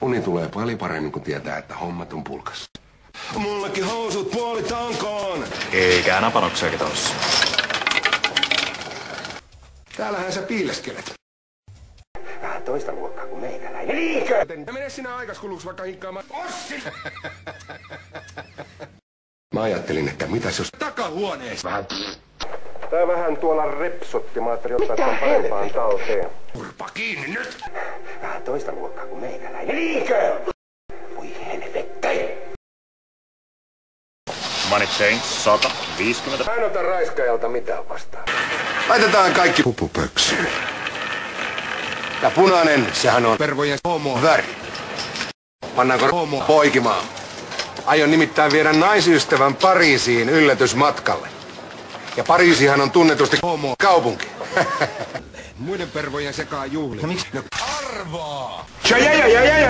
Uni tulee paljon paremmin, kun tietää, että hommat on pulkassa. Mullekin housut puolitankoon! Eikä napanokseakin tossa. Täällähän sä piileskelet. Vähän toista luokkaa kuin meikäläinen. Liikö? Mene sinä aikaskuluksi vaikka hinkkaamaan. Ossi! Mä ajattelin, että mitäs jos takahuoneessa vähän... Tää vähän tuolla repsotti. Mä ajattelin ottaa tämän parempaan talteen. Kurpa kiinni nyt! Vähän toista luokkaa kuin meikäläinen. Liikö? Voi helvetti! Money change, 150. Mä en ota raiskaajalta mitään vastaan. Laitetaan kaikki pupupöksyyn. Ja punainen, sehän on pervojen homo väri. Pannaanko homo poikimaan? Aion nimittäin viedä naisystävän Pariisiin yllätysmatkalle. Ja Pariisihan on tunnetusti homo kaupunki. Muiden pervojen sekaan juhli. No miksi? No arvaa! Ja